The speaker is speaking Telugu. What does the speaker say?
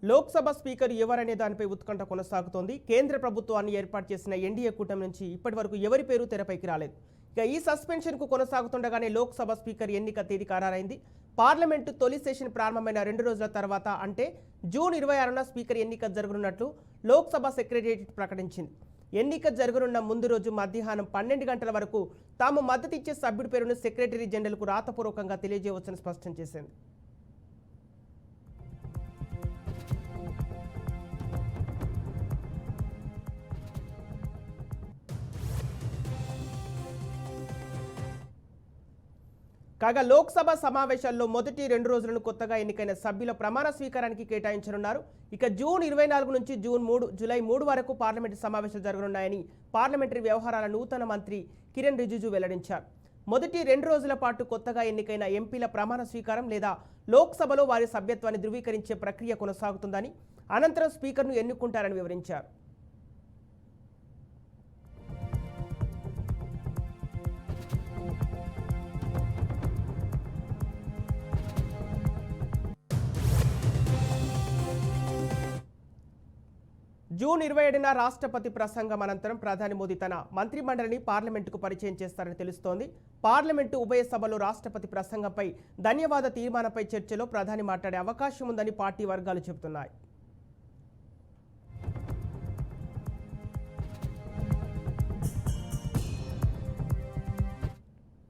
లోక్సభ స్పీకర్ ఎవరనే దానిపై ఉత్కంఠ కొనసాగుతోంది. కేంద్ర ప్రభుత్వాన్ని ఏర్పాటు చేసిన ఎన్డీఏ కూటమి నుంచి ఇప్పటివరకు ఎవరి పేరు తెరపైకి రాలేదు. ఇక ఈ సస్పెన్షన్కు కొనసాగుతుండగానే లోక్సభ స్పీకర్ ఎన్నిక తేదీ ఖరారైంది. పార్లమెంటు తొలి సెషన్ ప్రారంభమైన 2 రోజుల తర్వాత అంటే జూన్ 26న స్పీకర్ ఎన్నిక జరగనున్నట్లు లోక్సభ సెక్రటేరియట్ ప్రకటించింది. ఎన్నిక జరగనున్న ముందు రోజు మధ్యాహ్నం 12 గంటల వరకు తాము మద్దతిచ్చే సభ్యుడి పేరును సెక్రటరీ జనరల్కు రాతపూర్వకంగా తెలియజేయవచ్చని స్పష్టం చేసింది. కాగా లోక్సభ సమావేశాల్లో మొదటి 2 రోజులను కొత్తగా ఎన్నికైన సభ్యుల ప్రమాణ స్వీకారానికి కేటాయించనున్నారు. ఇక జూన్ 24 నుంచి జూలై 3 వరకు పార్లమెంటు సమావేశాలు జరగనున్నాయని పార్లమెంటరీ వ్యవహారాల నూతన మంత్రి కిరణ్ రిజిజు వెల్లడించారు. మొదటి 2 రోజుల పాటు కొత్తగా ఎన్నికైన ఎంపీల ప్రమాణ స్వీకారం లేదా లోక్సభలో వారి సభ్యత్వాన్ని ధృవీకరించే ప్రక్రియ కొనసాగుతుందని, అనంతరం స్పీకర్ను ఎన్నుకుంటారని వివరించారు. జూన్ 27న రాష్ట్రపతి ప్రసంగం అనంతరం ప్రధాని మోదీ తన మంత్రిమండలిని పార్లమెంటుకు పరిచయం చేస్తారని తెలుస్తోంది. పార్లమెంటు ఉభయ సభలో రాష్ట్రపతి ప్రసంగంపై ధన్యవాద తీర్మానంపై చర్చలో ప్రధాని మాట్లాడే అవకాశం ఉందని పార్టీ వర్గాలు చెబుతున్నాయి.